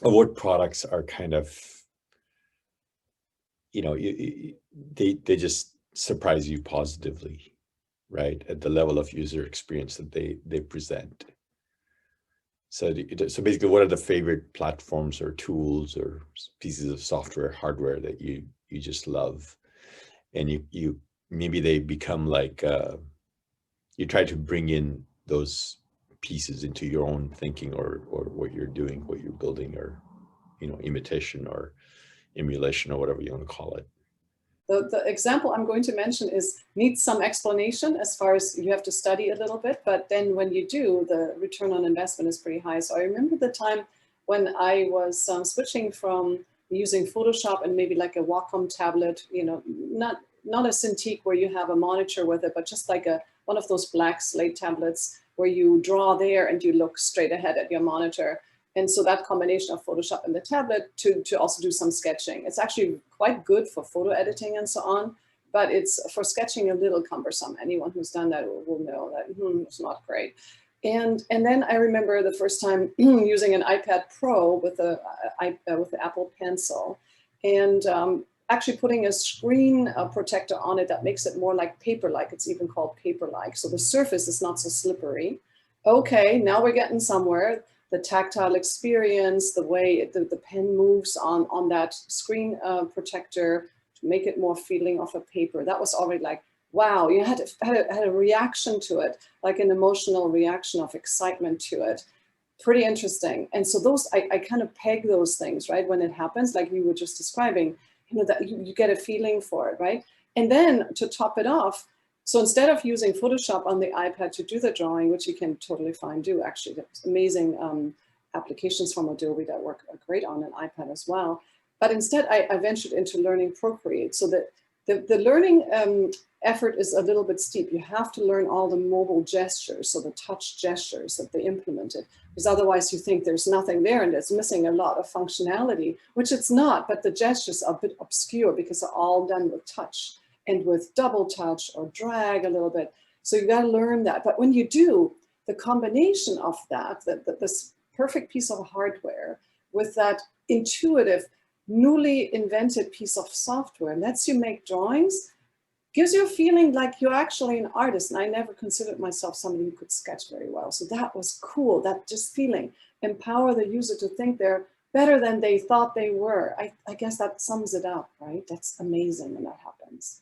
what products are kind of, they just surprise you positively, right? At the level of user experience that they present. So basically, what are the favorite platforms or tools or pieces of software, hardware that you just love, and you maybe they become like you try to bring in those pieces into your own thinking or what you're doing, what you're building, or imitation or emulation or whatever you want to call it. The example I'm going to mention needs some explanation as far as you have to study a little bit, but then when you do, the return on investment is pretty high. So I remember the time when I was switching from using Photoshop and maybe like a Wacom tablet, not a Cintiq where you have a monitor with it, but just like one of those black slate tablets where you draw there and you look straight ahead at your monitor. And so that combination of Photoshop and the tablet to also do some sketching. It's actually quite good for photo editing and so on, but it's for sketching a little cumbersome. Anyone who's done that will know that it's not great. And then I remember the first time using an iPad Pro with the Apple Pencil, and actually putting a screen protector on it that makes it more like paper-like. It's even called paper-like. So the surface is not so slippery. Okay, now we're getting somewhere. The tactile experience, the way the pen moves on that screen protector to make it more feeling of a paper. That was already like, wow, you had a reaction to it, like an emotional reaction of excitement to it. Pretty interesting. And so those, I kind of peg those things, right? When it happens, like you were just describing, that you get a feeling for it, right? And then to top it off, so instead of using Photoshop on the iPad to do the drawing, which you can totally fine do, actually, there's amazing applications from Adobe that work great on an iPad as well. But instead, I ventured into learning Procreate. So that the learning effort is a little bit steep. You have to learn all the mobile gestures, so the touch gestures that they implemented, because otherwise you think there's nothing there and it's missing a lot of functionality, which it's not, but the gestures are a bit obscure because they're all done with touch and with double touch or drag a little bit. So you got to learn that. But when you do, the combination of that, this perfect piece of hardware with that intuitive, newly invented piece of software lets you make drawings, gives you a feeling like you're actually an artist. And I never considered myself somebody who could sketch very well. So that was cool, that just feeling. Empower the user to think they're better than they thought they were. I guess that sums it up, right? That's amazing when that happens.